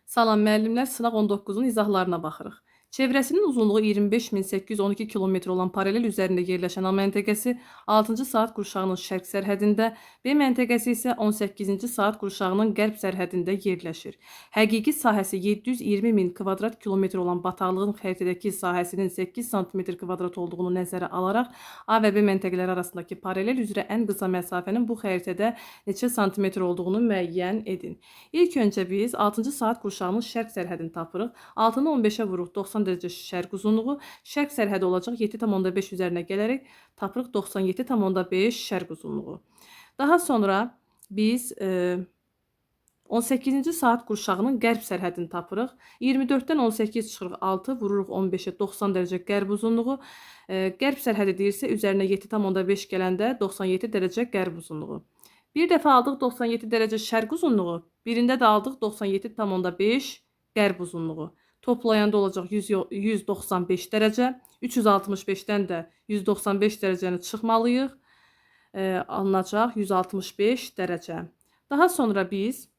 Salam müəllimlər, sınaq 19-un izahlarına baxırıq. Çevrəsinin uzunluğu 25.812 kilometr olan paralel üzərində yerləşən A məntəqəsi 6-cı saat qurşağının şərq sərhədində, B məntəqəsi isə 18-ci saat qurşağının qərb sərhədində yerləşir. Həqiqi sahəsi 720 min kvadrat kilometr olan bataqlığın xəritədəki sahəsinin 8 sm kvadrat olduğunu nəzərə alaraq A və B məntəqələri arasındakı paralel üzrə ən qısa məsafənin bu xəritədə neçə santimetr olduğunu müəyyən edin. İlk öncə biz 6-cı saat qurşağının şərq sərhədini tapırıq. 6-nı 15-ə vuruq, 90 dərəcə şərq uzunluğu. Şərq sərhədi olacaq 7,5 üzərinə gələrək tapırıq 97,5 şərq uzunluğu. Daha sonra biz 18-ci saat qurşağının qərb sərhədini tapırıq. 24-dən 18 çıxırıq 6, vururuq 15-ə 90 dərəcə qərb uzunluğu. Qərb sərhədi deyirsə üzərinə 7,5 gələndə 97 dərəcə qərb uzunluğu. Bir dəfə aldıq 97 dərəcə şərq uzunluğu, birində də aldıq 97,5 qərb uzunluğu. Toplayanda olacaq 195 dərəcə. 365-dən də 195 dərəcəni çıxmalıyıq. Alınacaq 165 dərəcə. Daha sonra biz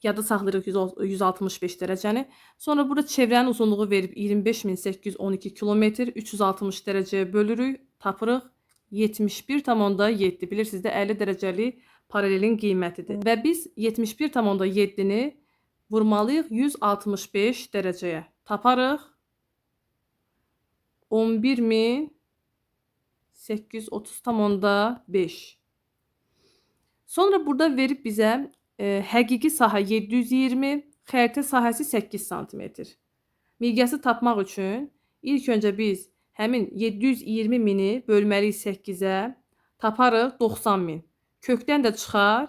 yada saxlayırıq 165 dərəcəni. Sonra burada çevrənin uzunluğu verib 25.812 kilometr. 360 dərəcəyə bölürük, tapırıq 71,7. Bilirsiniz də 50 dərəcəli paralelin qiymətidir. Və biz 71,7-ni vurmalıyıq 165 dərəcəyə. Taparıq 11.830,5. Sonra burada verib bizə həqiqi sahə 720, xəritə sahəsi 8 sm. Miqyası tapmaq üçün ilk öncə biz həmin 720 mini bölməliyik 8-ə, taparıq 90 min. Kökdən də çıxar.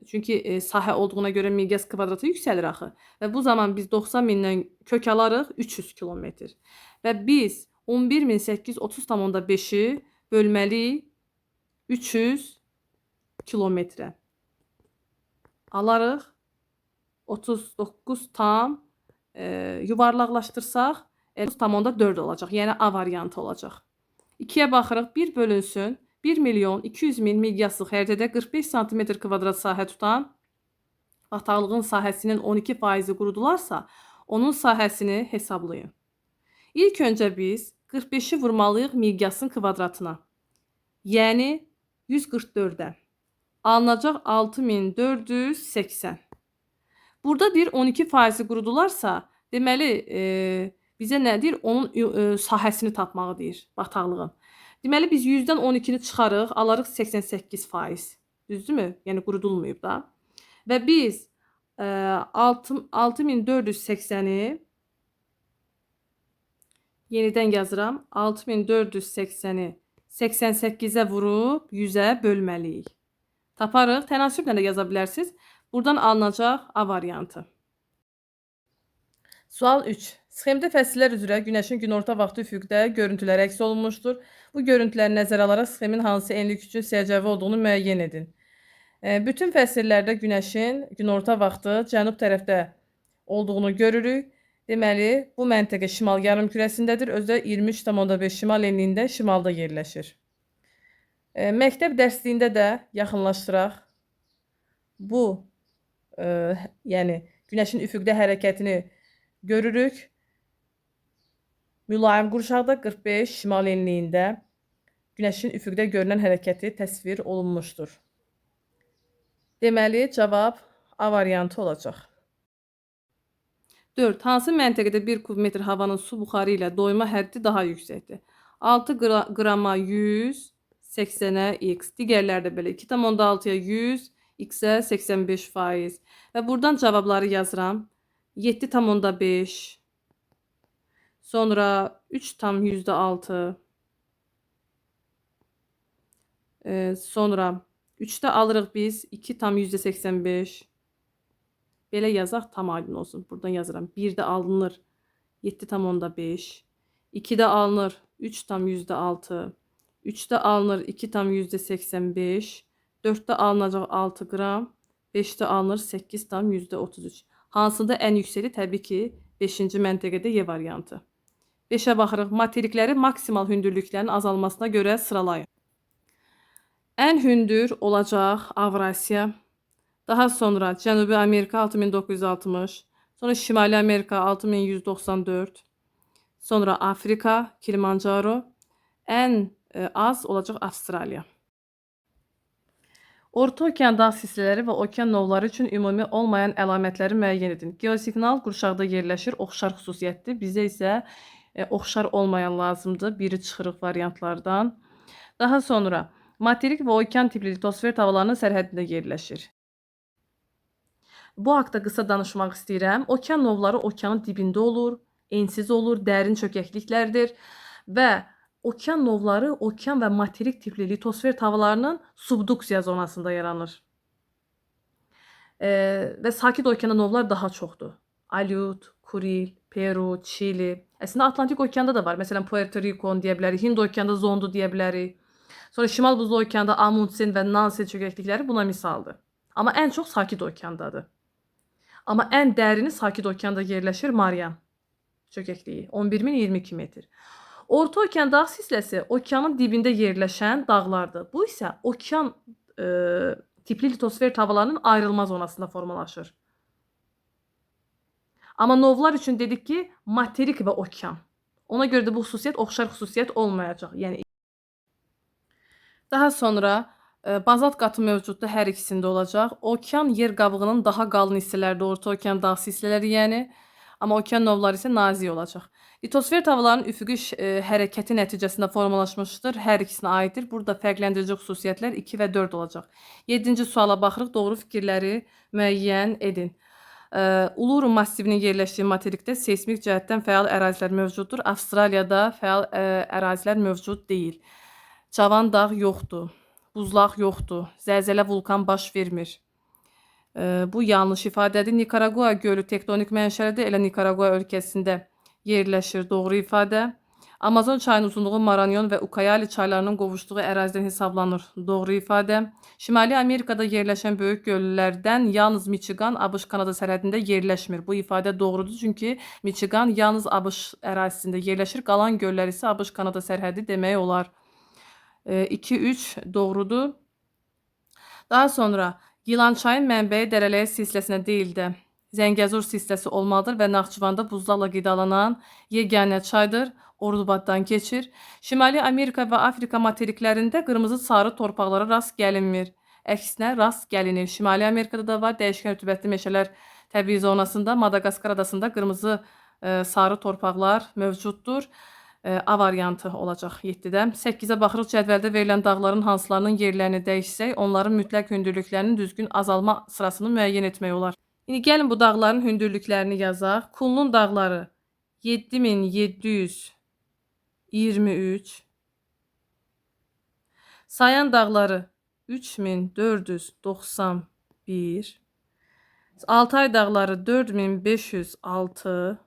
Çünki sahə olduğuna görə miqyas kvadratı yüksəlir axı. Və bu zaman biz 90 mindən kök alarıq 300 kilometr. Və biz 11.830,5-i bölməliyik 300 kilometrə. Alarıq 39 tam yuvarlaqlaşdırsaq 9,4 olacaq. Yəni A variantı olacaq. 2-yə baxırıq. 1 bölünsün. 1.200.000 miqyaslı xəritədə 45 sm kvadrat sahə tutan bataqlığın sahəsinin 12%-i qurudularsa, onun sahəsini hesablayın. İlk öncə biz 45-i vurmalıyıq miqyasın kvadratına. Yəni 144-ə. Alınacaq 6480. Burada deyir 12%-i qurudularsa, deməli bizə nə deyir? Onun sahəsini tapmağı deyir, bataqlığın. Deməli biz 100-dən 12-ni çıxarıq, alarıq 88%. Düzdürmü? Yəni qurudulmayıb da. Və biz 6480-i yenidən yazıram. 6480-i 88-ə vurub 100-ə bölməliyik. Taparıq. Tənasüblə də yaza bilərsiniz. Buradan alınacaq A variantı. Sual 3. Sxemdə fəsillər üzrə günəşin günorta vaxtı üfüqdə görüntüləri əks olunmuşdur. Bu görüntüləri nəzərə alaraq sxemin hansı enlik üçün səciyyəvi olduğunu müəyyən edin. Bütün fəsillərdə günəşin günorta vaxtı cənub tərəfdə olduğunu görürük. Deməli, bu məntəqə şimal yarımkürəsindədir. Özü də 23,5 şimal enliyində şimalda yerləşir. Məktəb dərsliyində də yaxınlaşdıraq. Bu, yəni günəşin üfüqdə hərəkətini görürük. Mülayim qurşaqda 45 şimal enliyində günəşin üfüqdə görünən hərəkəti təsvir olunmuşdur. Deməli, cavab A variantı olacaq. 4. Hansı məntəqədə 1 kubmetr havanın su buxarı ilə doyma həddi daha yüksəkdir? 6 qrama 100, 80-ə x. Digərləri də belə 2,6-ya 100, x-ə 85%. Və buradan cavabları yazıram. 7,5. Sonra 3,6. Sonra 3-də alırıq biz 2,85. Belə yazaq, tam aydın olsun. Buradan yazıram. 1-də alınır 7,5. 2-də alınır 3,6. 3-də alınır 2,85. 4-də alınacaq 6 qram. 5-də alınır 8,33. Hansında ən yüksəli? Təbii ki, 5-ci məntəqədə Y variantı. 5-ə baxırıq. Materikləri maksimal hündürlüklərin azalmasına görə sıralayın. Ən hündür olacaq Avrasiya. Daha sonra Cənubi Amerika 6960, sonra Şimali Amerika 6194, sonra Afrika Kilimanjaro, ən az olacaq Avstraliya. Orta okean dağ silsilələri və okean novları üçün ümumi olmayan əlamətləri müəyyən edin. Geosignal qurşaqda yerləşir, oxşar xüsusiyyətdir. Bizə isə oxşar olmayan lazımdır, biri çıxırıq variantlardan. Daha sonra materik və okean tipli litosfer havalarının sərhədində yerləşir. Bu haqda qısa danışmaq istəyirəm. Okean novları okeanın dibində olur, ensiz olur, dərin çökəkliklərdir və okean novları okean və materik tipli litosfer havalarının subduksiya zonasında yaranır. Və sakit okeanda novlar daha çoxdur. Aleut, Kuril, Peru, Çili. Əslində Atlantik okeanda da var. Məsələn, Puerto Rico deyə bilərik, Hind okeanda Zondu deyə bilərik. Sonra Şimal Buzlu okeanda Amundsen və Nansen çökəklikləri buna misaldır. Amma ən çox sakit okeandadır. Amma ən dərini sakit okeanda yerləşir Marian çökəkliyi 11022 metr. Orta okean dağ silsiləsi okeanın dibində yerləşən dağlardır. Bu isə okean tipli litosfer havalarının ayrılmaz zonasında formalaşır. Amma novlar üçün dedik ki, materik və okean. Ona görə də bu xüsusiyyət oxşar xüsusiyyət olmayacaq. Yəni daha sonra bazalt qatı mövcuddur, hər ikisində olacaq. Okean yer qabığının daha qalın hissələrdə orta okean dağ silsilələri, yəni, amma okean novları isə nazik olacaq. Litosfer havalarının üfüqi hərəkəti nəticəsində formalaşmışdır. Hər ikisinə aiddir. Burada fərqləndirici xüsusiyyətlər 2 və 4 olacaq. 7-ci suala baxırıq. Doğru fikirləri müəyyən edin. Uluru massivinin yerləşdiyi materikdə seismik cəhətdən fəal ərazilər mövcuddur. Avstraliyada fəal ərazilər mövcud deyil. Cavan dağ yoxdur. Buzlaq yoxdur. Zəlzələ vulkan baş vermir. Bu yanlış ifadədir. Nikaragua gölü tektonik mənşəlidir. Elə Nikaragua ölkəsində yerləşir. Doğru ifadə. Amazon çayının uzunluğu Maranyon və Ucayali çaylarının qovuşduğu ərazidən hesablanır. Doğru ifadə. Şimali Amerikada yerləşən böyük göllərdən yalnız Michigan ABŞ-Kanada sərhədində yerləşmir. Bu ifadə doğrudur, çünki Michigan yalnız ABŞ ərazisində yerləşir. Qalan göllər isə ABŞ-Kanada sərhədi demək olar. 2-3 doğrudur. Daha sonra Gilançayın mənbəyi Dərələyə silsiləsinə deyil də Zəngəzur silsiləsi olmalıdır və Naxçıvanda buzlarla qidalanan yeganə çaydır. Ordubaddan keçir. Şimali Amerika və Afrika materiklərində qırmızı sarı torpaqlara rast gəlinmir. Əksinə rast gəlinir. Şimali Amerikada da var. Dəyişkən rütubətli meşələr təbii zonasında, Madagaskar adasında qırmızı sarı torpaqlar mövcuddur. A variantı olacaq 7-də. 8-ə baxırıq. Cədvəldə verilən dağların hansılarının yerlərini dəyişsək, onların mütləq hündürlüklərinin düzgün azalma sırasını müəyyən etmək olar. İndi gəlin bu dağların hündürlüklərini yazaq. Kulunun dağları 7723, Sayan dağları 3491, Altay dağları 4506,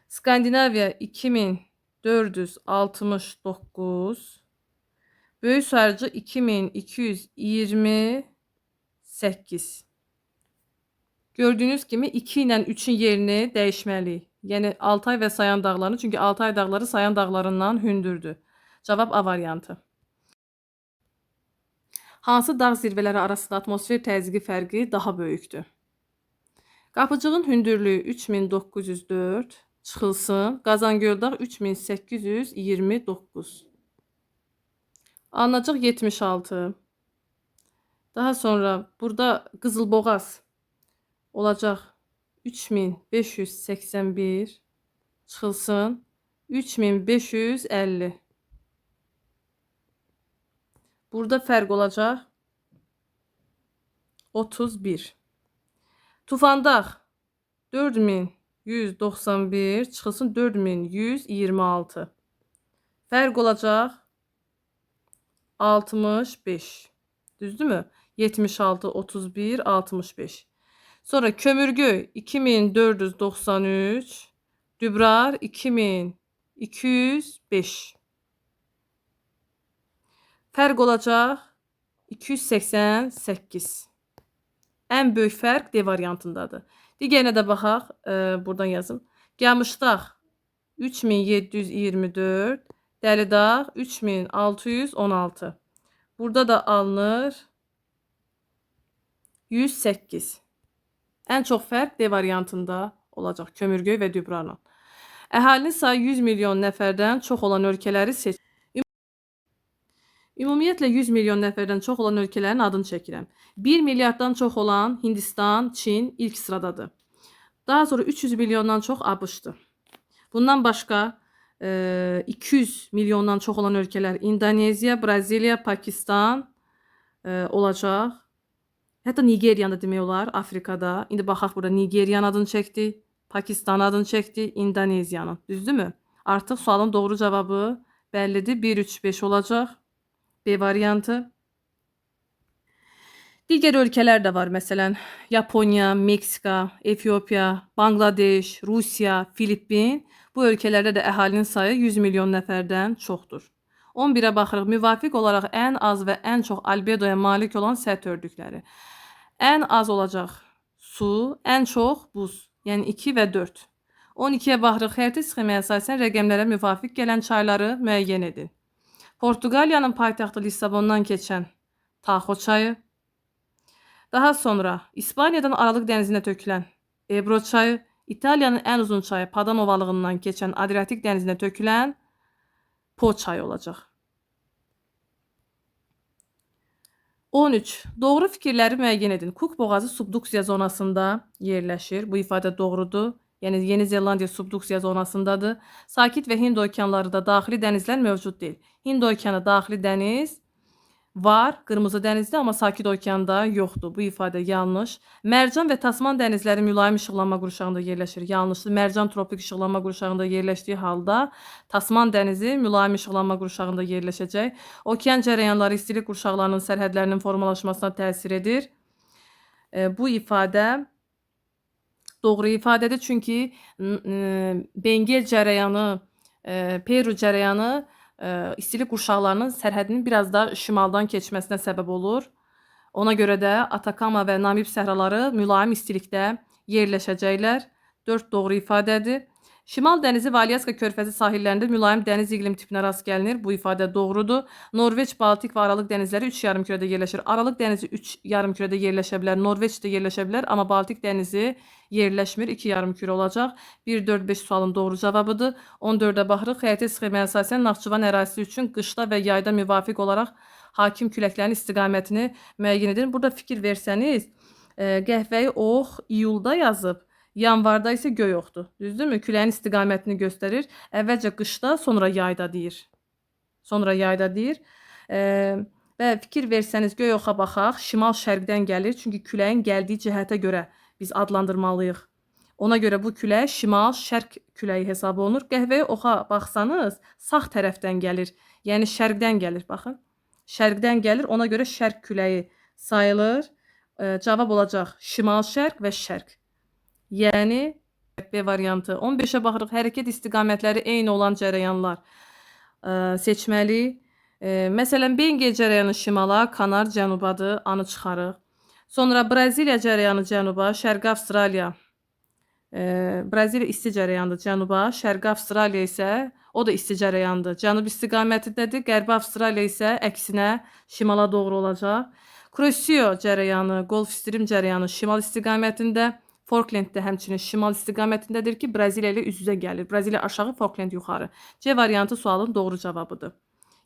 Skandinaviya 2469, Böyük Sarıcı 2228. Gördüyünüz kimi 2 ilə 3-ün yerini dəyişməliyik. Yəni Altay və Sayan dağlarını, çünki Altay dağları Sayan dağlarından hündürdür. Cavab A variantı. Hansı dağ zirvələri arasında atmosfer təzyiqi fərqi daha böyükdür? Qapıcığın hündürlüyü 3904 çıxılsın. Qazangöl dağ 3829. Alınacaq 76. Daha sonra burada Qızılboğaz olacaq 3581 çıxılsın 3550. Burada fərq olacaq 31. Tufandağ 4191 çıxılsın 4126. Fərq olacaq 65. Düzdürmü? 76, 31, 65. Sonra Kömürgü 2493, Dübrar 2205. Fərq olacaq 288. Ən böyük fərq D variantındadır. Digərinə də baxaq, buradan yazım. Qamışdağ 3724, Dəlidağ 3616. Burada da alınır 3616. 108. Ən çox fərq D variantında olacaq, Kömürgöy və Dübrana. Əhalinin sayı 100 milyon nəfərdən çox olan ölkələri seç. Ümumiyyətlə 100 milyon nəfərdən çox olan ölkələrin adını çəkirəm. 1 milyarddan çox olan Hindistan, Çin ilk sıradadır. Daha sonra 300 milyondan çox ABŞ-dır. Bundan başqa 200 milyondan çox olan ölkələr İndoneziya, Braziliya, Pakistan olacaq. Hətta Nigeriyanı da demək olar Afrikada. İndi baxaq burada Nigeriyanın adını çəkdi, Pakistanın adını çəkdi, İndoneziyanın. Düzdürmü? Artıq sualın doğru cavabı bəllidir. 1, 3, 5 olacaq. B variantı. Digər ölkələr də var. Məsələn, Yaponiya, Meksika, Efiopiya, Bangladeş, Rusiya, Filippin. Bu ölkələrdə də əhalinin sayı 100 milyon nəfərdən çoxdur. 11-ə baxırıq. Müvafiq olaraq ən az və ən çox albedoya malik olan səth ördükləri. Ən az olacaq su, ən çox buz. Yəni 2 və 4. 12-yə baxırıq. Xəritə sxemaya əsasən rəqəmlərə müvafiq gələn çayları müəyyən edin. Portuqaliyanın paytaxtı Lissabondan keçən Taxo çayı. Daha sonra İspaniyadan Aralıq dənizinə tökülən Ebro çayı. İtaliyanın ən uzun çayı Padan ovalığından keçən Adriatik dənizinə tökülən Po çayı olacaq. 13. Doğru fikirləri müəyyən edin. Cook boğazı subduksiya zonasında yerləşir. Bu ifadə doğrudur. Yəni Yeni Zelandiya subduksiya zonasındadır. Sakit və Hind okeanlarında daxili dənizlər mövcud deyil. Hind okeanı daxili dəniz var, Qırmızı dənizdə, amma Sakit okeanda yoxdur. Bu ifadə yanlış. Mərcan və Tasman dənizləri mülayim işıqlanma qurşağında yerləşir. Yanlışdır. Mərcan tropik işıqlanma qurşağında yerləşdiyi halda Tasman dənizi mülayim işıqlanma qurşağında yerləşəcək. Okean cərəyanları istilik qurşaqlarının sərhədlərinin formalaşmasına təsir edir. Bu ifadə doğru ifadədir. Çünki Bengel cərəyanı, Peru cərəyanı istilik qurşaqlarının sərhədinin biraz da şimaldan keçməsinə səbəb olur. Ona görə də Atakama və Namib səhraları mülayim istilikdə yerləşəcəklər. 4 doğru ifadədir. Şimal dənizi və Alyaska körfəzi sahillərində mülayim dəniz iqlim tipinə rast gəlinir. Bu ifadə doğrudur. Norveç, Baltik və Aralıq dənizləri 3 yarımkürədə yerləşir. Aralıq dənizi 3 yarımkürədə yerləşə bilər, Norveç də yerləşə bilər, amma Baltik dənizi yerləşmir, 2 yarımkürə olacaq. 1, 4, 5 sualın doğru cavabıdır. 14-ə baxırıq. Xəritə sxemaya əsasən Naxçıvan ərazisi üçün qışda və yayda müvafiq olaraq hakim küləklərin istiqamətini müəyyən edin. Burada fikir versəniz, qəhvəyi ox iyulda yazıb, yanvarda isə göy oxdur. Düzdürmü? Küləyin istiqamətini göstərir. Əvvəlcə qışda, sonra yayda deyir. Və fikir versəniz göy oxa baxaq. Şimal şərqdən gəlir. Çünki küləyin gəldiyi cəhətə görə biz adlandırmalıyıq. Ona görə bu külək şimal-şərq küləyi hesab olunur. Qəhvəyi oxa baxsanız sağ tərəfdən gəlir. Yəni şərqdən gəlir. Baxın. Şərqdən gəlir. Ona görə şərq küləyi sayılır. Cavab olacaq şimal-şərq və şərq. Yəni B variantı. 15-ə baxırıq. Hərəkət istiqamətləri eyni olan cərəyanlar seçməli. Məsələn, Bengel cərəyanı şimala, Kanar cənubadır. Anı çıxarıq. Sonra Braziliya cərəyanı cənuba, Şərqi Avstraliya. Braziliya isti cərəyandır cənuba, Şərqi Avstraliya isə o da isti cərəyandır. Cənub istiqamətindədir. Qərbi Avstraliya isə əksinə şimala doğru olacaq. Crusoe cərəyanı, Gulf Stream cərəyanı şimal istiqamətində. Falkland də həmçinin şimal istiqamətindədir ki, Braziliya ilə üz-üzə gəlir. Braziliya aşağı, Falkland yuxarı. C variantı sualın doğru cavabıdır.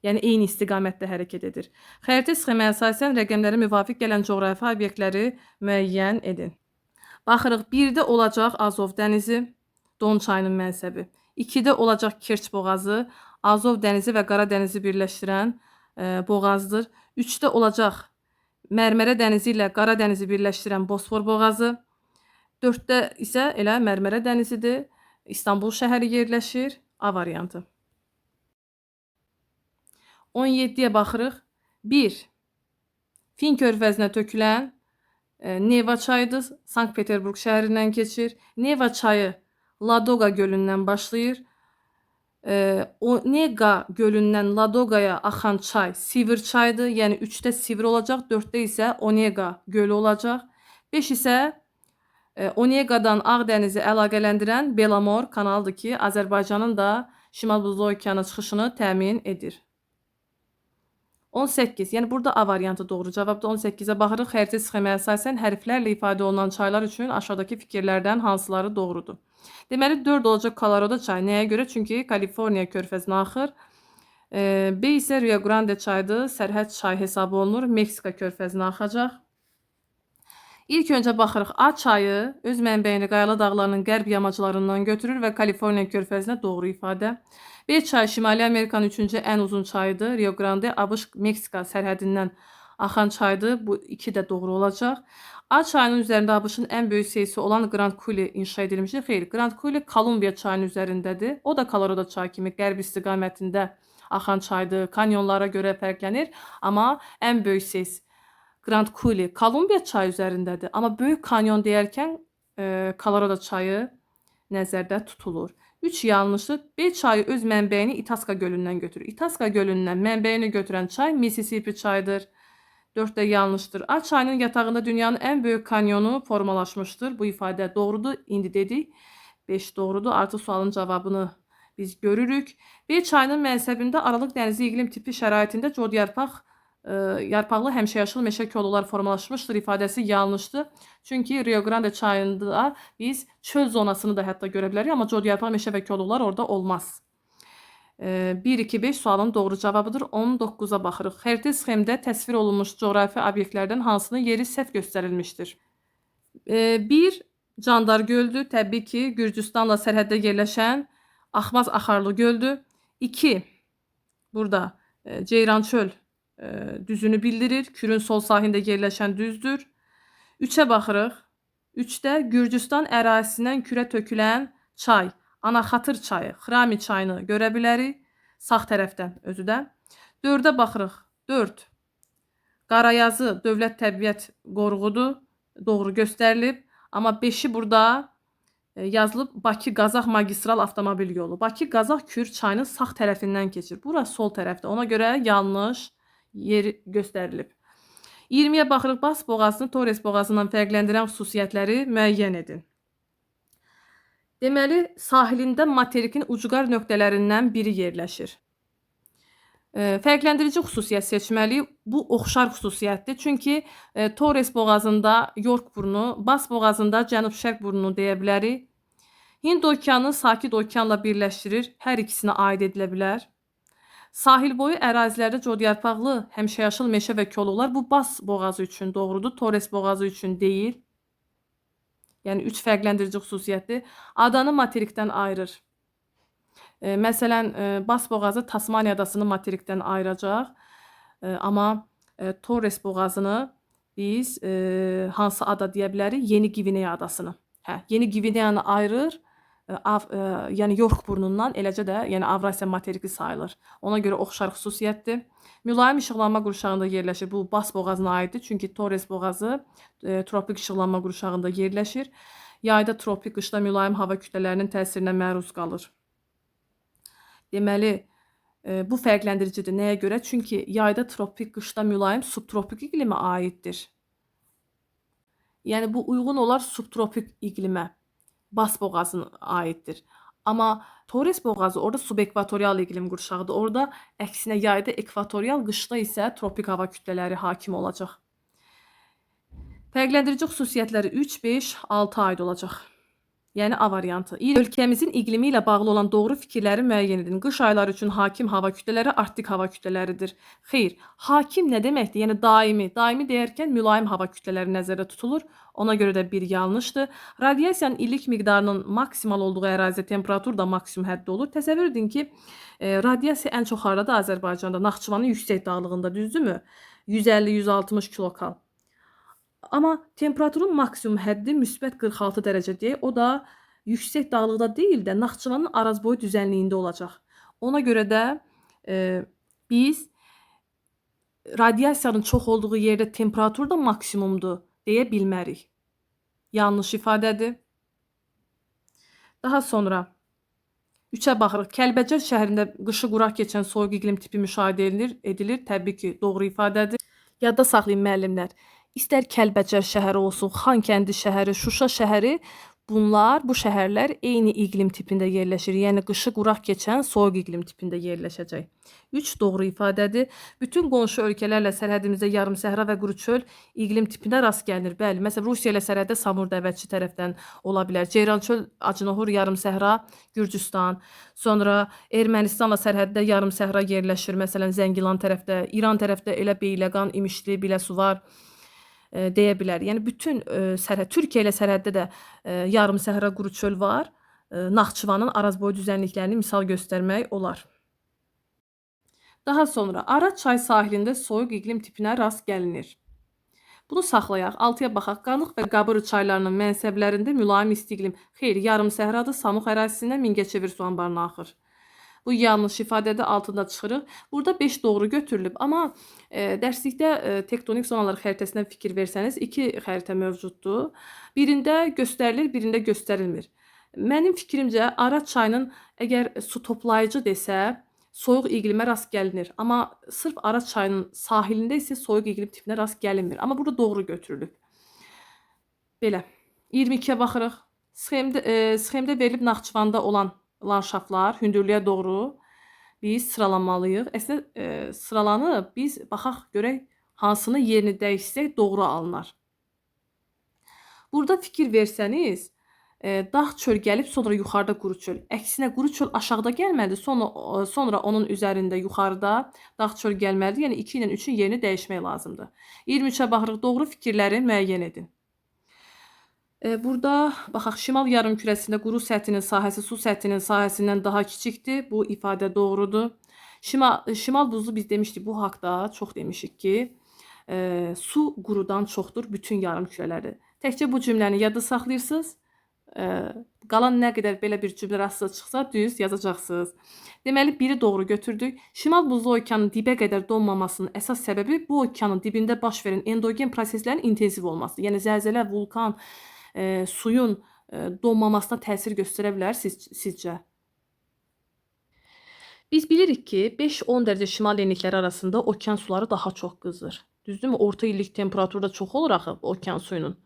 Yəni eyni istiqamətdə hərəkət edir. Xəritə sxemaya əsasən rəqəmlərə müvafiq gələn coğrafi obyektləri müəyyən edin. Baxırıq, 1-də olacaq Azov dənizi, Don çayının mənsəbi. 2-də olacaq Kerç boğazı, Azov dənizi və Qara dənizi birləşdirən boğazdır. 3-də olacaq Mərmərə dənizi ilə Qara dənizi birləşdirən Bosfor boğazı. 4-də isə elə Mərmərə dənizidir. İstanbul şəhəri yerləşir. A variantı. 17-yə baxırıq. 1. Fin körfəzinə tökülən Neva çayıdır. Sankt-Peterburq şəhərindən keçir. Neva çayı Ladoqa gölündən başlayır. Onega gölündən Ladogaya axan çay Sivir çayıdır. Yəni 3-də Sivir olacaq, 4-də isə Onega gölü olacaq. 5 isə Onegadan Ağdənizi əlaqələndirən Belamor kanalıdır ki, Azərbaycanın da Şimal Buzlu okeana çıxışını təmin edir. 18. Yəni burada A variantı doğru cavabdır. 18-ə baxırıq. Xəritə sxemaya əsasən hərflərlə ifadə olunan çaylar üçün aşağıdakı fikirlərdən hansıları doğrudur? Deməli 4 olacaq Colorado çayı. Nəyə görə? Çünki Kaliforniya körfəzinə axır. B isə Rio Grande çayıdır. Sərhəd çayı hesab olunur. Meksika körfəzinə axacaq. İlk öncə baxırıq. A çayı öz mənbəyini Qayalı dağlarının qərb yamaclarından götürür və Kaliforniya körfəzinə doğru ifadə. B çayı Şimali Amerikanın 3-cü ən uzun çayıdır. Rio Grande ABŞ-Meksika sərhədindən axan çaydır. Bu 2 də doğru olacaq. A çayının üzərində ABŞ-ın ən böyük seyisi olan Grand Coulee inşa edilmişdir. Xeyr, Grand Coulee Kolumbiya çayının üzərindədir. O da Colorado çayı kimi qərb istiqamətində axan çaydır. Kanyonlara görə fərqlənir, amma ən böyük seys Grand Coulee Kolumbiya çayı üzərindədir. Amma böyük kanyon deyərkən Colorado çayı nəzərdə tutulur. 3 yanlışdır. B çayı öz mənbəyini Itasca gölündən götürür. Itasca gölündən mənbəyini götürən çay Mississippi çayıdır. 4 də yanlışdır. A çayının yatağında dünyanın ən böyük kanyonu formalaşmışdır. Bu ifadə doğrudur. İndi dedik. 5 doğrudur. Artıq sualın cavabını biz görürük. B çayının mənsəbində Aralıq dənizi iqlim tipi şəraitində cod yarpaqlı həmişəyaşıl meşə kolluqlar formalaşmışdır ifadəsi yanlışdır. Çünki Rio Grande çayında biz çöl zonasını da hətta görə bilərik, amma cod yarpaq meşə və kolluqlar orada olmaz. 1, 2, 5 sualın doğru cavabıdır. 19-a baxırıq. Xəritə sxemdə təsvir olunmuş coğrafi obyektlərdən hansının yeri səhv göstərilmişdir? 1. Candar göldür. Təbii ki, Gürcüstanla sərhəddə yerləşən Axmaz Axarlı göldür. 2. Burada Ceyrançöl düzünü bildirir. Kürün sol sahilində yerləşən düzdür. 3-ə baxırıq. 3-də Gürcüstan ərazisindən kürə tökülən çay, Anaxatır çayı, Xrami çayını görə bilərik. Sağ tərəfdən özü də. 4-ə baxırıq. 4. Qarayazı Dövlət Təbiət Qoruğudur. Doğru göstərilib. Amma 5-i burada yazılıb Bakı-Qazax magistral avtomobil yolu. Bakı-Qazax-Kür çayının sağ tərəfindən keçir. Burası sol tərəfdə. Ona görə yanlış yeri göstərilib. 20-yə baxırıq. Bas boğazını Torres boğazından fərqləndirən xüsusiyyətləri müəyyən edin. Deməli, sahilində materikin ucqar nöqtələrindən biri yerləşir. Fərqləndirici xüsusiyyət seçməliyik. Bu oxşar xüsusiyyətdir. Çünki Torres boğazında York burnu, Bas boğazında Cənub-Şərq burnunu deyə bilərik. Hind okeanı Sakit okeanla birləşdirir. Hər ikisinə aid edilə bilər. Sahil boyu ərazilərdə codyarpaqlı həmişəyaşıl meşə və kolluqlar bu Bas boğazı üçün doğrudur. Torres boğazı üçün deyil. Yəni 3 fərqləndirici xüsusiyyətdir. Adanı materikdən ayırır. Məsələn, Bas boğazı Tasmaniya adasını materikdən ayıracaq. Amma Torres boğazını biz hansı ada deyə bilərik? Yeni Gvineya adasını. Yeni Gvineyanı ayırır. Yəni York burnundan, eləcə də yəni Avrasiya materiki sayılır. Ona görə oxşar xüsusiyyətdir. Mülayim işıqlanma qurşağında yerləşir. Bu Bas boğazına aiddir. Çünki Torres boğazı tropik işıqlanma qurşağında yerləşir. Yayda tropik, qışda mülayim hava kütlələrinin təsirinə məruz qalır. Deməli, bu fərqləndiricidir. Nəyə görə? Çünki yayda tropik, qışda mülayim subtropik iqlimə aiddir. Yəni bu uyğun olar subtropik iqlimə. Bas boğazına aiddir. Amma Torres boğazı orada subekvatorial iqlim qurşağıdır. Orada əksinə yayda ekvatorial, qışda isə tropik hava kütlələri hakim olacaq. Fərqləndirici xüsusiyyətləri 3, 5, 6 aid olacaq. Yəni A variantı. Ölkəmizin iqlimi ilə bağlı olan doğru fikirləri müəyyən edin. Qış ayları üçün hakim hava kütlələri arktik hava kütlələridir. Xeyr, hakim nə deməkdir? Yəni daimi. Daimi deyərkən mülayim hava kütlələri nəzərdə tutulur. Ona görə də bir yanlışdır. Radiasiyanın illik miqdarının maksimal olduğu ərazidə temperatur da maksimum həddə olur. Təsəvvür edin ki, radiasiya ən çox harada? Azərbaycanda, Naxçıvanın yüksək dağlığında, düzdürmü? 150-160 kilokal. Amma temperaturun maksimum həddi müsbət 46 dərəcə deyək. O da yüksək dağlıqda deyil də Naxçıvanın arazboyu düzənliyində olacaq. Ona görə də biz radiasiyanın çox olduğu yerdə temperatur da maksimumdur deyə bilmərik. Yanlış ifadədir. Daha sonra 3-ə baxırıq. Kəlbəcər şəhərində qışı quraq keçən soyuq iqlim tipi müşahidə edilir. Təbii ki, doğru ifadədir. Yadda saxlayın müəllimlər. İstər Kəlbəcər şəhəri olsun, Xankəndi şəhəri, Şuşa şəhəri Bunlar, bu şəhərlər eyni iqlim tipində yerləşir. Yəni qışı quraq keçən soyuq iqlim tipində yerləşəcək. 3 doğru ifadədir. Bütün qonşu ölkələrlə sərhədimizdə yarımsəhra və quru çöl iqlim tipinə rast gəlinir. Bəli, məsələn Rusiya ilə sərhəddə Samur dəvətçi tərəfdən ola bilər. Ceyrançöl, Acınahur yarımsəhra, Gürcüstan. Sonra Ermənistanla sərhəddə yarımsəhra yerləşir. Məsələn Zəngilan tərəfdə, İran tərəfdə elə Beyləqan, İmişli, Biləsu var. Deyə bilər. Yəni bütün sərhəd Türkiyə ilə sərhəddə də yarımsəhra quru çöl var. Naxçıvanın Arazboy düzənliklərini misal göstərmək olar. Daha sonra Araz çay sahilində soyuq iqlim tipinə rast gəlinir. Bunu saxlayaq. 6-ya baxaq. Qanıq və Qabırı çaylarının mənsəblərində mülayim isti iqlim. Xeyr, yarımsəhradır. Samux ərazisindən Mingəçevir su anbarına axır. Bu yanlış ifadədə altında çıxırıq. Burada 5 doğru götürülüb. Amma dərslikdə tektonik zonalar xəritəsindən fikir versəniz, 2 xəritə mövcuddur. Birində göstərilir, birində göstərilmir. Mənim fikrimcə Araz çayının əgər su toplayıcı desə, soyuq iqlimə rast gəlinir. Amma sırf Araz çayının sahilində isə soyuq iqlim tipinə rast gəlinmir. Amma burada doğru götürülüb. Belə. 22-yə baxırıq. Sxemdə verilib Naxçıvanda olan landşaftlar hündürlüyə doğru biz sıralamalıyıq. Əslində sıralanıb biz baxaq görək hansını yerini dəyişsək doğru alınar. Burada fikir versəniz, dağ çöl gəlib sonra yuxarıda quru çöl. Əksinə quru çöl aşağıda gəlməlidir. Sonra onun üzərində yuxarıda dağ çöl gəlməlidir. Yəni 2 ilə 3-ün yerini dəyişmək lazımdır. 23-ə baxırıq. Doğru fikirləri müəyyən edin. Burada baxaq şimal yarımkürəsində quru səthinin sahəsi su səthinin sahəsindən daha kiçikdir. Bu ifadə doğrudur. Şimal buzlu biz demişdik bu haqda çox demişik ki, su qurudan çoxdur bütün yarımkürələri. Təkcə bu cümləni yadda saxlayırsınız. Qalan nə qədər belə bir cümlə rastına çıxsa düz yazacaqsınız. Deməli biri doğru götürdük. Şimal buzlu okeanın dibə qədər donmamasının əsas səbəbi bu okeanın dibində baş verən endogen proseslərin intensiv olması. Yəni zəlzələ, vulkan, suyun donmamasına təsir göstərə bilər sizcə? Biz bilirik ki 5-10 dərəcə şimal enlikləri arasında okean suları daha çox qızır. Düzdürmü? Orta illik temperaturda çox olur axı okean suyunun.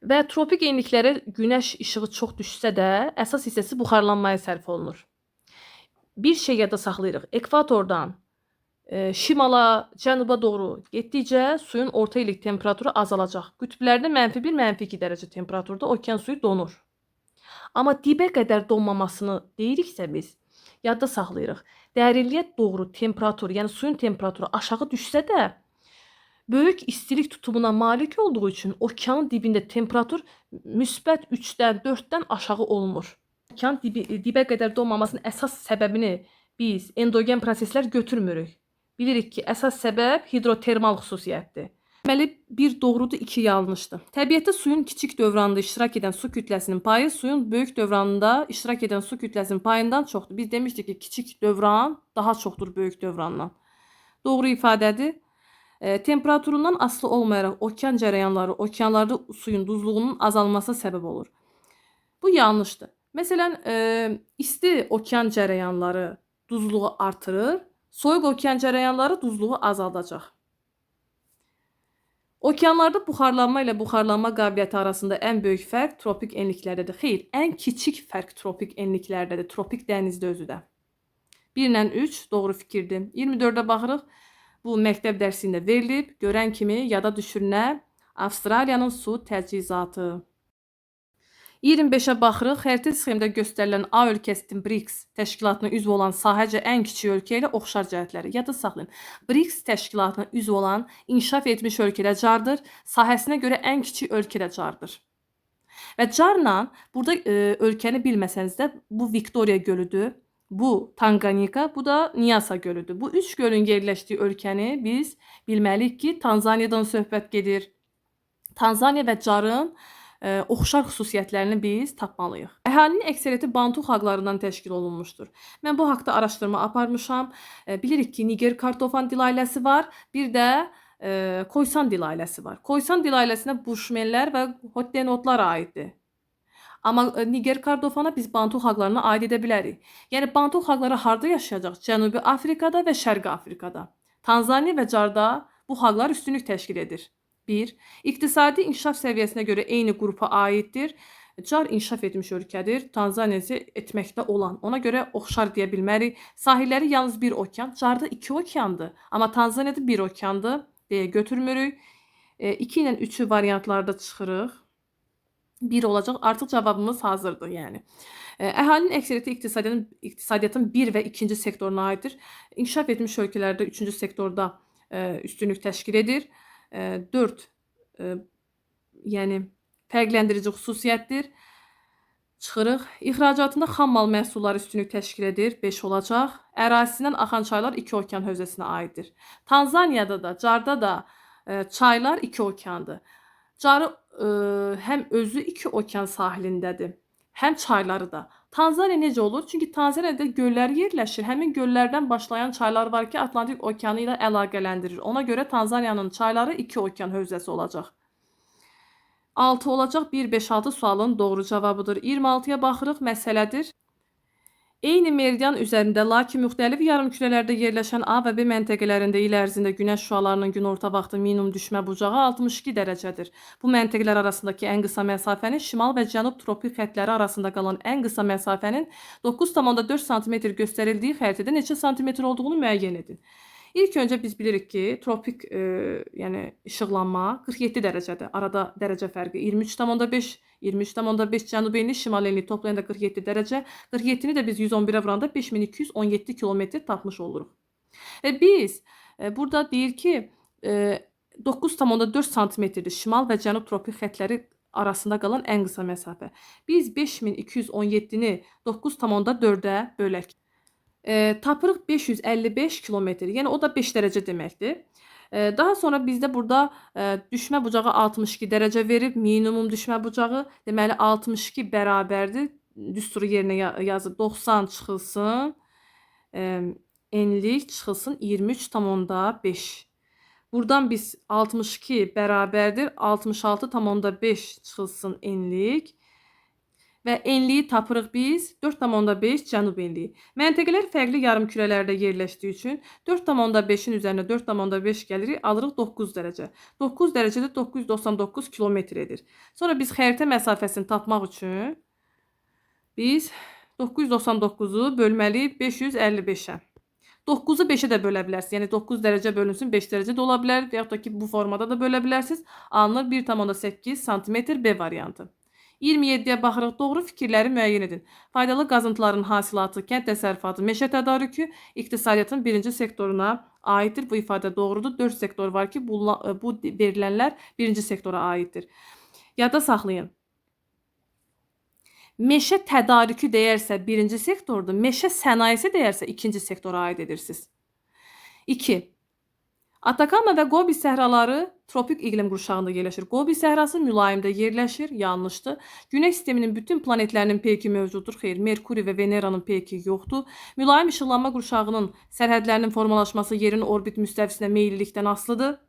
Və tropik enliklərə günəş işığı çox düşsə də əsas hissəsi buxarlanmaya sərf olunur. Bir şey yadda saxlayırıq. Ekvatordan şimala, cənuba doğru getdikcə suyun orta illik temperaturu azalacaq. Qütblərdə -1, -2 dərəcə temperaturda okean suyu donur. Amma dibə qədər donmamasını deyiriksə biz, yadda saxlayırıq. Dərinliyə doğru temperatur, yəni suyun temperaturu aşağı düşsə də, böyük istilik tutumuna malik olduğu üçün okeanın dibində temperatur müsbət 3-dən, 4-dən aşağı olmur. Okean dibə qədər donmamasının əsas səbəbini biz endogen proseslər götürmürük. Bilirik ki, əsas səbəb hidrotermal xüsusiyyətdir. Deməli, 1 doğrudur, 2 yanlışdır. Təbiətdə suyun kiçik dövranında iştirak edən su kütləsinin payı suyun böyük dövranında iştirak edən su kütləsinin payından çoxdur. Biz demişdik ki, kiçik dövran daha çoxdur böyük dövrandan. Doğru ifadədir. Temperaturundan asılı olmayaraq okean cərəyanları okeanlarda suyun duzluğunun azalmasına səbəb olur. Bu yanlışdır. Məsələn, isti okean cərəyanları duzluğu artırır, soyuq okean cərəyanları duzluğu azaldacaq. Okeanlarda buxarlanma ilə buxarlanma qabiliyyəti arasında ən böyük fərq tropik enliklərdədir. Xeyr, ən kiçik fərq tropik enliklərdədir, tropik dənizdə özü də. 1 ilə 3 doğru fikirdir. 24-də baxırıq. Bu məktəb dərsində verilib, görən kimi yada düşürünə Avstraliyanın su təchizatı. 25-ə baxırıq. Xəritə sxemdə göstərilən A ölkəsinin BRICS təşkilatına üzv olan sahəcə ən kiçik ölkə ilə oxşar cəhətləri. Yadda saxlayın. BRICS təşkilatına üzv olan inkişaf etmiş ölkədə cardır, sahəsinə görə ən kiçik ölkədə cardır. Və carla burada ölkəni bilməsəniz də bu Viktoriya gölüdür, bu Tanganyika, bu da Nyasa gölüdür. Bu 3 gölün yerləşdiyi ölkəni biz bilməliyik ki, Tanzaniyadan söhbət gedir. Tanzaniya və carın oxşar xüsusiyyətlərini biz tapmalıyıq. Əhalinin əksəriyyəti Bantu xalqlarından təşkil olunmuşdur. Mən bu haqda araşdırma aparmışam. Bilirik ki, Niger Kordofan dil ailəsi var, bir də Khoisan dil ailəsi var. Khoisan dil ailəsinə Bushmenlər və Hoddenotlar aiddir. Amma Niger Kordofana biz Bantu xalqlarına aid edə bilərik. Yəni Bantu xalqları harda yaşayacaq? Cənubi Afrikada və Şərqi Afrikada. Tanzaniya və Carda bu xalqlar üstünlük təşkil edir. 1. İqtisadi inkişaf səviyyəsinə görə eyni qrupa aiddir. Çar inkişaf etmiş ölkədir. Tanzaniya isə etməkdə olan. Ona görə oxşar deyə bilmərik. Sahilləri yalnız bir okean. Çarda 2 okeandır. Amma Tanzaniyada bir okeandır deyə götürmürük. 2 ilə 3-ü variantlarda çıxırıq. 1 olacaq. Artıq cavabımız hazırdır, yəni. Əhalinin əksəriyyəti iqtisadiyyatın 1 və 2-ci sektoruna aiddir. İnkişaf etmiş ölkələrdə 3-cü sektorda üstünlük təşkil edir. 4 yəni fərqləndirici xüsusiyyətdir. Çıxırıq. İxracatında xam mal məhsulları üstünlük təşkil edir. 5 olacaq. Ərazisindən axan çaylar 2 okean hövzəsinə aiddir. Tanzaniyada da, Carda da çaylar 2 okeandır. Carı həm özü 2 okean sahilindədir, həm çayları da. Tanzaniya necə olur? Çünki Tanzaniyada göllər yerləşir. Həmin göllərdən başlayan çaylar var ki, Atlantik okeanı ilə əlaqələndirir. Ona görə Tanzaniyanın çayları 2 okean hövzəsi olacaq. 6 olacaq. 1, 5, 6 sualın doğru cavabıdır. 26-ya baxırıq, məsələdir. Eyni meridian üzərində, lakin müxtəlif yarımkürələrdə yerləşən A və B məntəqələrində il ərzində günəş şüalarının günorta vaxtı minimum düşmə bucağı 62 dərəcədir. Bu məntəqələr arasındakı ən qısa məsafənin şimal və cənub tropik xəttləri arasında qalan ən qısa məsafənin 9,4 sm göstərildiyi xəritədə neçə santimetr olduğunu müəyyən edin. İlk öncə biz bilirik ki, tropik yəni işıqlanma 47 dərəcədir. Arada dərəcə fərqi 23,5, 23,5 cənub enli, şimal enli toplayanda 47 dərəcə. 47-ni də biz 111-ə vuranda 5217 kilometr tapmış oluruq. Və biz burada deyir ki, 9,4 santimetrdir şimal və cənub tropik xəttləri arasında qalan ən qısa məsafə. Biz 5217-ni 9,4-ə bölək. Tapırıq 555 kilometr. Yəni o da 5 dərəcə deməkdir. Daha sonra bizdə burada düşmə bucağı 62 dərəcə verib, minimum düşmə bucağı. Deməli 62 bərabərdir. Düsturu yerinə yazıb 90 çıxılsın. Enlik çıxılsın 23,5. Buradan biz 62 bərabərdir. 66,5 çıxılsın enlik. Və enliyi tapırıq biz 4,5 cənub enliyi. Məntəqələr fərqli yarımkürələrdə yerləşdiyi üçün 4,5-in üzərinə 4,5 gəlirik, alırıq 9 dərəcə. 9 dərəcədə 999 kilometr edir. Sonra biz xəritə məsafəsini tapmaq üçün biz 999-u bölməliyik 555-ə. 9-u 5-ə də bölə bilərsiniz. Yəni 9 dərəcə bölünsün 5 dərəcə də ola bilər və yaxud da ki bu formada da bölə bilərsiniz. Alınır 1,8 sm B variantı. 27-yə baxırıq. Doğru fikirləri müəyyən edin. Faydalı qazıntıların hasilatı, kənd təsərrüfatı, meşə tədarükü iqtisadiyyatın 1-ci sektoruna aiddir. Bu ifadə doğrudur. 4 sektor var ki, bu verilənlər 1-ci sektora aiddir. Yadda saxlayın. Meşə tədarükü deyərsə 1-ci sektordur, meşə sənayesi deyərsə 2-ci sektora aid edirsiniz. 2. Atakama və Gobi səhraları tropik iqlim qurşağında yerləşir. Gobi səhrası mülayimdə yerləşir, yanlışdır. Günəş sisteminin bütün planetlərinin peyki mövcuddur. Xeyr, Merkuri və Veneranın peyki yoxdur. Mülayim işıqlanma qurşağının sərhədlərinin formalaşması yerin orbit müstəvisinə meyillikdən asılıdır.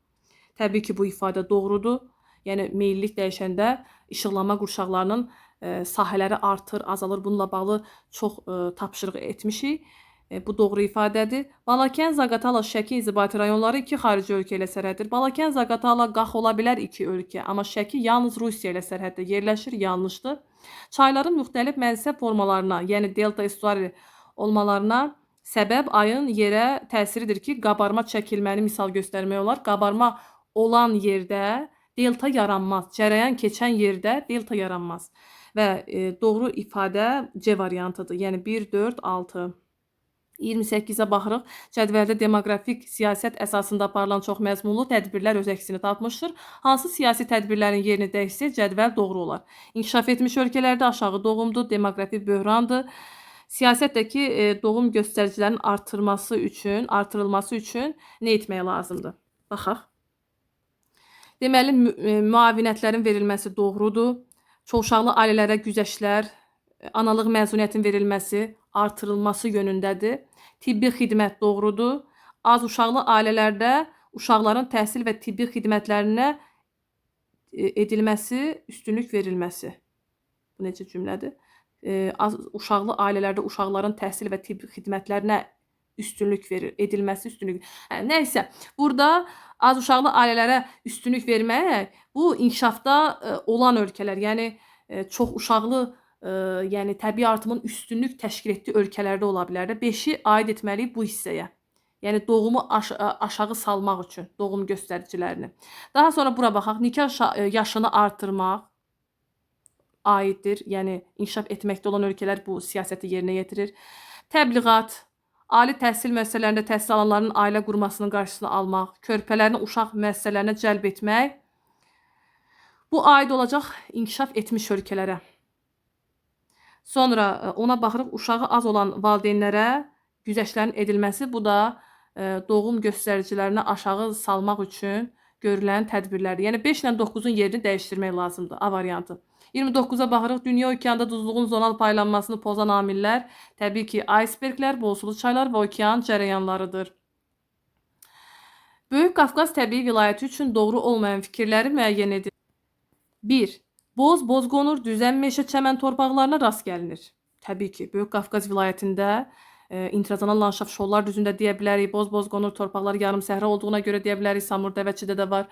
Təbii ki, bu ifadə doğrudur. Yəni, meyillik dəyişəndə işıqlanma qurşaqlarının sahələri artır, azalır. Bununla bağlı çox tapşırıq etmişik. Bu doğru ifadədir. Balakən, Zaqatala, Şəki, İnzibati rayonları 2 xarici ölkə ilə sərhəddir. Balakən, Zaqatala qax ola bilər 2 ölkə, amma Şəki yalnız Rusiya ilə sərhəddə yerləşir, yanlışdır. Çayların müxtəlif mənsəb formalarına, yəni delta estuari olmalarına səbəb ayın yerə təsiridir ki, qabarma çəkilməni misal göstərmək olar. Qabarma olan yerdə delta yaranmaz. Cərəyan keçən yerdə delta yaranmaz. Və doğru ifadə C variantıdır. Yəni 1, 4, 6. 28-ə baxırıq. Cədvəldə demoqrafik siyasət əsasında aparılan çox məzmunlu tədbirlər öz əksini tapmışdır. Hansı siyasi tədbirlərin yerini dəyişsə cədvəl doğru olar. İnkişaf etmiş ölkələrdə aşağı doğumdur, demoqrafik böhrandır. Siyasətdəki doğum göstəricilərinin artırılması üçün nə etmək lazımdır? Baxaq. Deməli, müavinətlərin verilməsi doğrudur. Çoxuşaqlı ailələrə güzəştlər, analıq məzuniyyətin verilməsi, artırılması yönündədir. Tibbi xidmət doğrudur. Az uşaqlı ailələrdə uşaqların təhsil və tibbi xidmətlərinə edilməsi, üstünlük verilməsi. Bu necə cümlədir? Az uşaqlı ailələrdə uşaqların təhsil və tibbi xidmətlərinə üstünlük edilməsi, üstünlük. Nəysə, burada az uşaqlı ailələrə üstünlük vermək, bu inkişafda olan ölkələr, yəni çox uşaqlı, yəni təbii artımın üstünlük təşkil etdiyi ölkələrdə ola bilər də. 5-i aid etməliyik bu hissəyə. Yəni doğumu aşağı salmaq üçün, doğum göstəricilərini. Daha sonra bura baxaq. Nikah yaşını artırmaq aiddir. Yəni inkişaf etməkdə olan ölkələr bu siyasəti yerinə yetirir. Təbliğat, ali təhsil müəssisələrində təhsil alanların ailə qurmasının qarşısını almaq, körpələrini uşaq müəssisələrinə cəlb etmək. Bu aid olacaq inkişaf etmiş ölkələrə. Sonra ona baxırıq, uşağı az olan valideynlərə güzəştlərin edilməsi. Bu da doğum göstəricilərini aşağı salmaq üçün görülən tədbirlərdir. Yəni 5 ilə 9-un yerini dəyişdirmək lazımdır. A variantı. 29-a baxırıq. Dünya okeanda duzluğun zonal paylanmasını pozan amillər təbii ki, aysberglər, bol sulu çaylar və okean cərəyanlarıdır. Böyük Qafqaz təbii vilayəti üçün doğru olmayan fikirləri müəyyən edin. 1. Boz, bozqonur, düzən meşə, çəmən torpaqlarına rast gəlinir. Təbii ki, Böyük Qafqaz vilayətində intrazanal landşaft şollar düzündə deyə bilərik. Boz, bozqonur torpaqları yarım səhra olduğuna görə deyə bilərik. Samur, Dəvəçidə də var.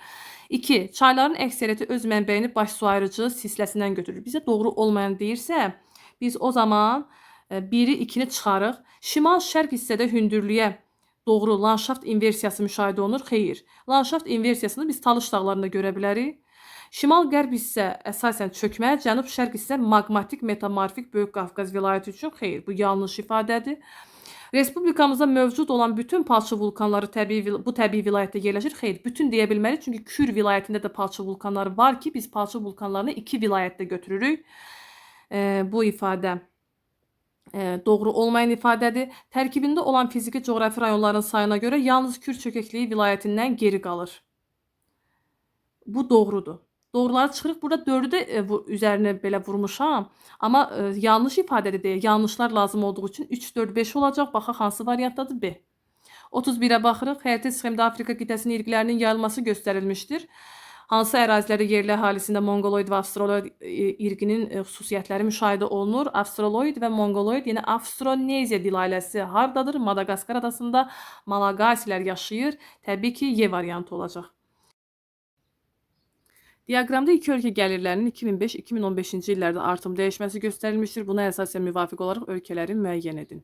2. Çayların əksəriyyəti öz mənbəyini baş su ayırıcı silsiləsindən götürür. Bizə doğru olmayan deyirsə, biz o zaman 1-i 2-ni çıxarıq. Şimal-şərq hissədə hündürlüyə doğru landşaft inversiyası müşahidə olunur. Xeyr. Landşaft inversiyasını biz Talış dağlarında görə bilərik. Şimal-qərb hissə əsasən çökmə, cənub-şərq hissə maqmatik metamorfik Böyük Qafqaz vilayəti üçün xeyr. Bu yanlış ifadədir. Respublikamızda mövcud olan bütün palçı vulkanları bu təbii vilayətdə yerləşir. Xeyr, bütün deyə bilmərik. Çünki Kür vilayətində də palçı vulkanları var ki, biz palçı vulkanlarını 2 vilayətdə götürürük. Bu ifadə doğru olmayan ifadədir. Tərkibində olan fiziki coğrafi rayonların sayına görə yalnız Kür çökəkliyi vilayətindən geri qalır. Bu doğrudur. Doğruları çıxırıq. Burada 4-ü də üzərinə belə vurmuşam. Amma yanlış ifadədir deyə, yanlışlar lazım olduğu üçün 3, 4, 5 olacaq. Baxaq hansı variantdadır? B. 31-ə baxırıq. Xəritə sxemdə Afrika qitəsinin irqlərinin yayılması göstərilmişdir. Hansı ərazilərdə yerli əhalisində Mongoloid və Avstraloid irqinin xüsusiyyətləri müşahidə olunur? Avstraloid və Mongoloid, yəni Avstroneziya dil ailəsi hardadır? Madagaskar adasında Malagasilər yaşayır. Təbii ki, Y variantı olacaq. Diaqramda iki ölkə gəlirlərinin 2005-2015-ci illərdə artım dəyişməsi göstərilmişdir. Buna əsasən müvafiq olaraq ölkələri müəyyən edin.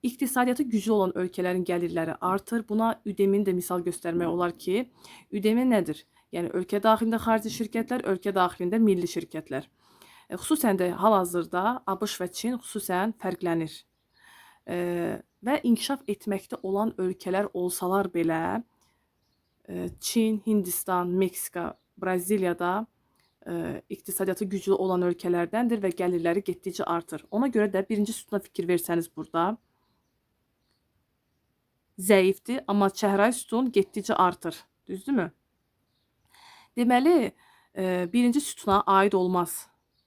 İqtisadiyyatı güclü olan ölkələrin gəlirləri artır. Buna ÜDM-ni də misal göstərmək olar ki, ÜDM nədir? Yəni ölkə daxilində xarici şirkətlər, ölkə daxilində milli şirkətlər. Xüsusən də hal-hazırda ABŞ və Çin xüsusən fərqlənir. Və inkişaf etməkdə olan ölkələr olsalar belə, Çin, Hindistan, Meksika, Braziliyada iqtisadiyyatı güclü olan ölkələrdəndir və gəlirləri getdikcə artır. Ona görə də birinci sütuna fikir versəniz burada zəifdir, amma çəhrayı sütun getdikcə artır. Düzdürmü? Deməli, birinci sütuna aid olmaz.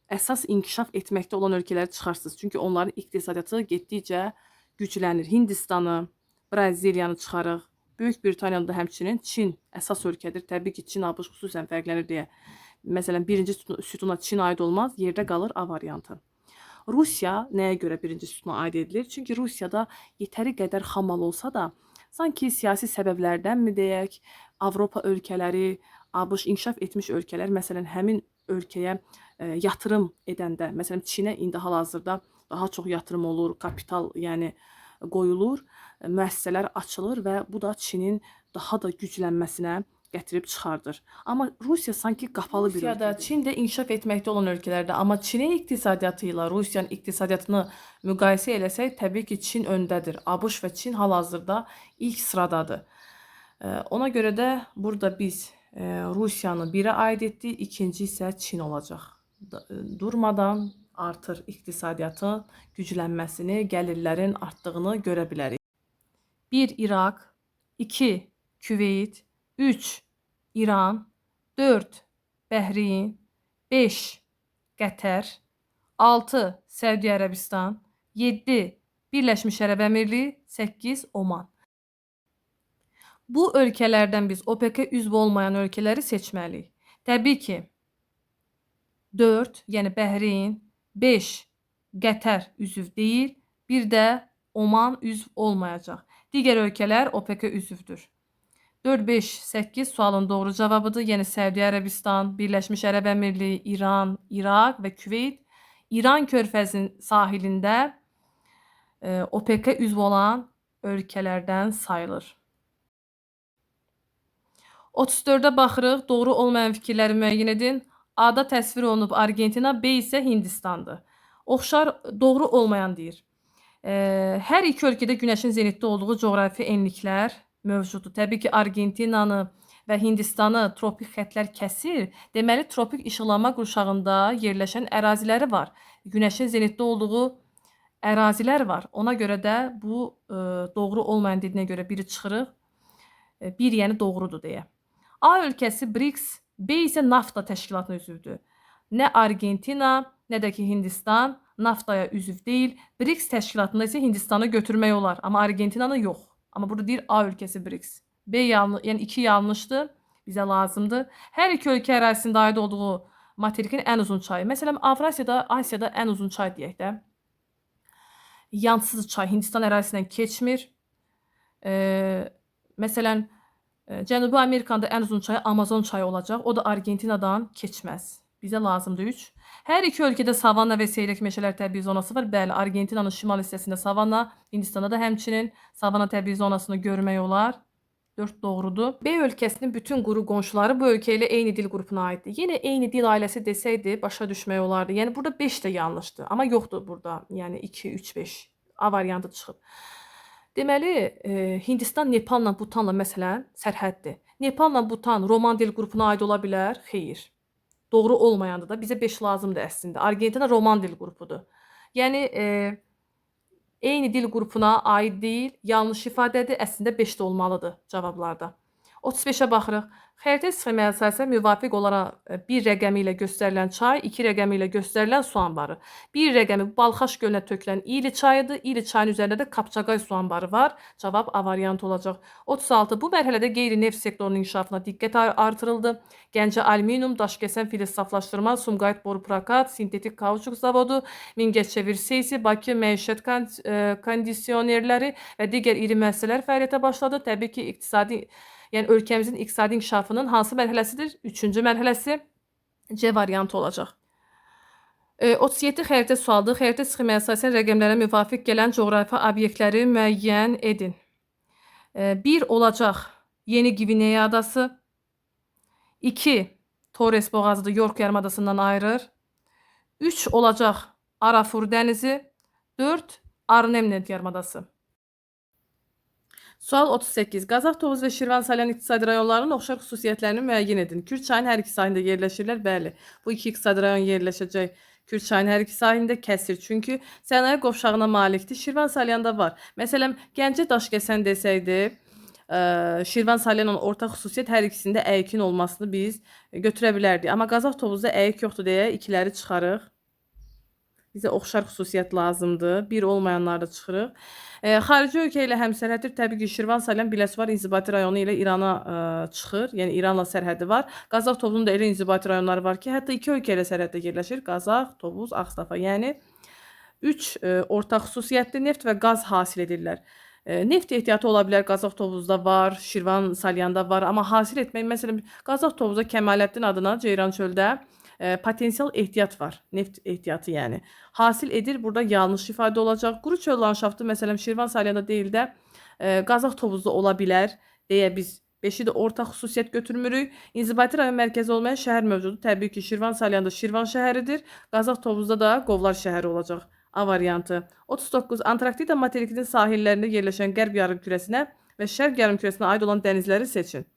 Əsas inkişaf etməkdə olan ölkələri çıxarsınız. Çünki onların iqtisadiyyatı getdikcə güclənir. Hindistanı, Braziliyanı çıxarıq. Böyük Britaniyada həmçinin Çin əsas ölkədir. Təbii ki, Çin ABŞ xüsusən fərqlənir deyə. Məsələn, birinci sütuna Çin aid olmaz, yerdə qalır A variantı. Rusiya nəyə görə birinci sütuna aid edilir? Çünki Rusiyada yetəri qədər xamal olsa da, sanki siyasi səbəblərdənmi deyək, Avropa ölkələri, ABŞ inkişaf etmiş ölkələr, məsələn, həmin ölkəyə yatırım edəndə, məsələn, Çinə indi hal-hazırda daha çox yatırım olur, kapital, yəni qoyulur, müəssisələr açılır və bu da Çinin daha da güclənməsinə gətirib çıxardır. Amma Rusiya sanki qapalı bir ölkədir. Çin də inkişaf etməkdə olan ölkələrdə, amma Çinin iqtisadiyyatı ilə Rusiyanın iqtisadiyyatını müqayisə eləsək, təbii ki, Çin öndədir. ABŞ və Çin hal-hazırda ilk sıradadır. Ona görə də burada biz Rusiyanı birə aid etdik, ikinci isə Çin olacaq. Durmadan artır iqtisadiyyatın güclənməsini, gəlirlərin artdığını görə bilərik. 1. İraq, 2. Küveyt, 3. İran, 4. Bəhreyn, 5. Qətər, 6. Səudiyyə Ərəbistan, 7. Birləşmiş Ərəb Əmirliyi, 8. Oman. Bu ölkələrdən biz OPEC-ə üzv olmayan ölkələri seçməliyik. Təbii ki, 4, yəni Bəhreyn, 5 Qətər üzv deyil, bir də Oman üzv olmayacaq. Digər ölkələr OPEC-ə üzvdür. 4, 5, 8 sualın doğru cavabıdır. Yəni Səudiyyə Ərəbistan, Birləşmiş Ərəb Əmirliyi, İran, İraq və Küveyt İran körfəzinin sahilində OPEC-ə üzv olan ölkələrdən sayılır. 34-ə baxırıq. Doğru olmayan fikirləri müəyyən edin. A-da təsvir olunub Argentina, B isə Hindistandır. Oxşar, doğru olmayan deyir. Hər iki ölkədə günəşin zenitdə olduğu coğrafi enliklər mövcuddur. Təbii ki, Argentinanı və Hindistanı tropik xəttlər kəsir. Deməli, tropik işıqlanma qurşağında yerləşən əraziləri var. Günəşin zenitdə olduğu ərazilər var. Ona görə də bu doğru olmayan dediyinə görə biri çıxırıq. Bir, yəni doğrudur deyə. A ölkəsi BRICS, B isə NAFTA təşkilatına üzvdür. Nə Argentina, nə də ki Hindistan NAFTA-ya üzv deyil. BRICS təşkilatında isə Hindistanı götürmək olar, amma Argentinanı yox. Amma burada deyir A ölkəsi BRICS. B yanlış, yəni 2 yanlışdır. Bizə lazımdır. Hər iki ölkə ərazisində aid olduğu materikin ən uzun çayı. Məsələn, Avrasiyada, Asiyada ən uzun çay deyək də. Yansız çay Hindistan ərazisindən keçmir. Məsələn, Cənubi Amerikada ən uzun çayı Amazon çayı olacaq. O da Argentinadan keçməz. Bizə lazımdır 3. Hər iki ölkədə savanna və seyrək meşələr təbii zonası var. Bəli, Argentinanın şimal hissəsində savanna, Hindistanda da həmçinin savanna təbii zonasını görmək olar. 4 doğrudur. B ölkəsinin bütün quru qonşuları bu ölkə ilə eyni dil qrupuna aiddir. Yenə eyni dil ailəsi desəydi başa düşmək olardı. Yəni burada 5 də yanlışdır. Amma yoxdur burada. Yəni 2, 3, 5 A variantı çıxıb. Deməli, Hindistan Nepalla, Butanla məsələn sərhəddir. Nepalla Butan roman dil qrupuna aid ola bilər? Xeyr. Doğru olmayandır da. Bizə 5 lazımdır əslində. Argentina roman dil qrupudur. Yəni eyni dil qrupuna aid deyil, yanlış ifadədir. Əslində 5 də olmalıdır cavablarda. 35-ə baxırıq. Xəritə sxemaya əsasən müvafiq olaraq 1 rəqəmi ilə göstərilən çay, 2 rəqəmi ilə göstərilən su anbarı. 1 rəqəmi Balxaş gölünə tökülən İli çayıdır. İli çayının üzərində də Kapçaqay su anbarı var. Cavab A variantı olacaq. 36. Bu mərhələdə qeyri-neft sektorunun inkişafına diqqət artırıldı. Gəncə alüminium, daşkəsən filiz saflaşdırma, Sumqayıt boru prokat, sintetik kauçuk zavodu, Mingəçevir Seysi, Bakı məişət kondisionerləri və digər iri müəssisələr fəaliyyətə başladı. Təbii ki, yəni ölkəmizin iqtisadi inkişafının hansı mərhələsidir? 3-cü mərhələsi C variantı olacaq. 37 xəritə sualdır. Xəritə sxemaya əsasən rəqəmlərə müvafiq gələn coğrafi obyektləri müəyyən edin. 1 olacaq Yeni Gvineya adası. 2 Torres boğazıdır, York yarımadasından ayırır. 3 olacaq Arafur dənizi. 4 Arnemnet yarımadası. Sual 38. Qazax, Tovuz və Şirvan Salyan iqtisadi rayonlarının oxşar xüsusiyyətlərini müəyyən edin. Kür çayının hər iki sahilində yerləşirlər. Bəli, bu iki iqtisadi rayon yerləşəcək. Kür çayının hər iki sahilində kəsir. Çünki sənaye qovşağına malikdir. Şirvan Salyanda var. Məsələn, Gəncə Daşkəsən desəydi, Şirvan Salyanın ortaq xüsusiyyət hər ikisində əyikin olmasını biz götürə bilərdik. Amma Qazax, Tovuzda əyik yoxdur deyə ikiləri çıxarıq. Bizə oxşar xüsusiyyət lazımdır. Bir olmayanları da çıxırıq. Xarici ölkə ilə həmsərhəddir. Təbii ki, Şirvan Salyan Biləsuvar inzibati rayonu ilə İrana çıxır. Yəni İranla sərhədi var. Qazax, Tovuzun da elə inzibati rayonları var ki, hətta 2 ölkə ilə sərhəddə yerləşir. Qazax, Tovuz, Ağstafa. Yəni 3 ortaq xüsusiyyətli neft və qaz hasil edirlər. Neft ehtiyatı ola bilər. Qazax, Tovuzda var, Şirvan Salyanda var. Amma hasil etmək, məsələn, Qazax, Tovuzda Kəmaləddin adına Ceyran çöldə potensial ehtiyat var. Neft ehtiyatı yəni. Hasil edir. Burada yanlış ifadə olacaq. Quru çöl landşaftı məsələn Şirvan Salyanda deyil də Qazax, Tovuzda ola bilər deyə biz 5-i də ortaq xüsusiyyət götürmürük. İnzibati rayon mərkəzi olmayan şəhər mövcudu. Təbii ki, Şirvan Salyanda Şirvan şəhəridir. Qazax, Tovuzda da Qovlar şəhəri olacaq. A variantı. 39. Antarktida materikinin sahillərində yerləşən qərb yarımkürəsinə və şərq yarımkürəsinə aid olan dənizləri seçin.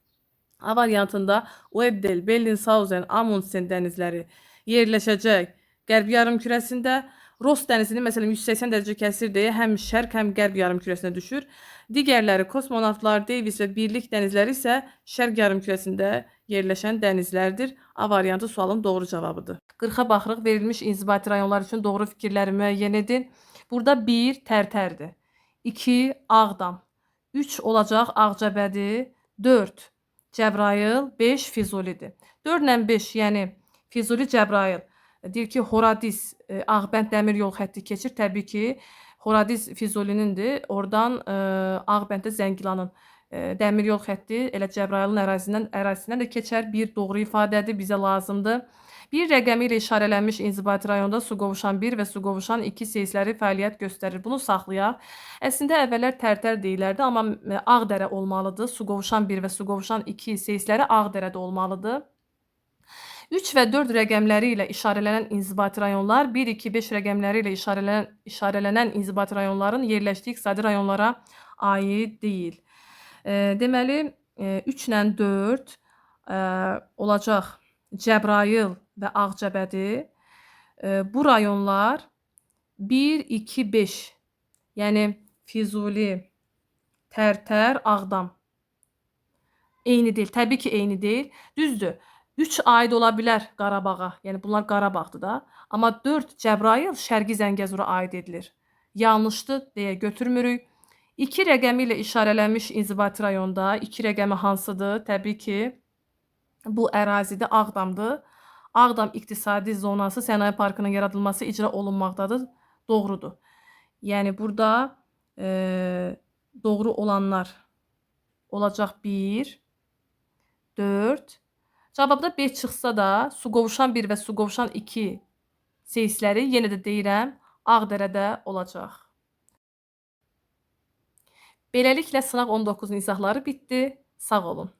A variantında Weddell, Bellingshausen, Amundsen dənizləri yerləşəcək qərb yarımkürəsində. Ross dənizini məsələn 180 dərəcə kəsir deyə həm şərq, həm qərb yarımkürəsinə düşür. Digərləri kosmonavtlar, Davis və Birlik dənizləri isə şərq yarımkürəsində yerləşən dənizlərdir. A variantı sualın doğru cavabıdır. 40-a baxırıq. Verilmiş inzibati rayonlar üçün doğru fikirləri müəyyən edin. Burada 1 Tərtərdir. 2 Ağdam. 3 olacaq Ağcabədi. 4 Cəbrayıl, 5 Füzulidir. 4 ilə 5, yəni Füzuli, Cəbrayıl. Deyir ki, Horadiz, Ağbənd dəmir yol xətti keçir. Təbii ki, Horadiz Füzulinindir. Oradan Ağbənddə Zəngilanın Dəmir yol xətti elə Cəbrayılın ərazisindən də keçər. Bir doğru ifadədir, bizə lazımdır. Bir rəqəmi ilə işarələnmiş inzibati rayonda su qovuşan 1 və su qovuşan 2 seysləri fəaliyyət göstərir. Bunu saxlayaq. Əslində əvvəllər Tərtər deyilərdi, amma Ağdərə olmalıdır. Su qovuşan 1 və su qovuşan 2 seysləri Ağdərədə olmalıdır. 3 və 4 rəqəmləri ilə işarələnən inzibati rayonlar 1, 2, 5 rəqəmləri ilə işarələnən inzibati rayonların yerləşdiyi iqtisadi rayonlara aid deyil. Deməli, 3 ilə 4 olacaq Cəbrayıl və Ağcabədi. Bu rayonlar 1, 2, 5, yəni Füzuli, Tərtər, Ağdam. Eyni deyil, təbii ki, eyni deyil. Düzdür, 3 aid ola bilər Qarabağa, yəni bunlar Qarabağdır da. Amma 4 Cəbrayıl Şərqi Zəngəzura aid edilir. Yanlışdır deyə götürmürük. 2 rəqəmi ilə işarələnmiş inzibati rayonda 2 rəqəmi hansıdır? Təbii ki, bu ərazidə Ağdamdır. Ağdam iqtisadi zonası sənaye parkının yaradılması icra olunmaqdadır. Doğrudur. Yəni burada doğru olanlar olacaq 1, 4. Cavabda 5 çıxsa da su qovuşan 1 və su qovuşan 2 seysləri yenə də deyirəm Ağdərədə olacaq. Beləliklə sınaq 19-un izahları bitdi. Sağ olun.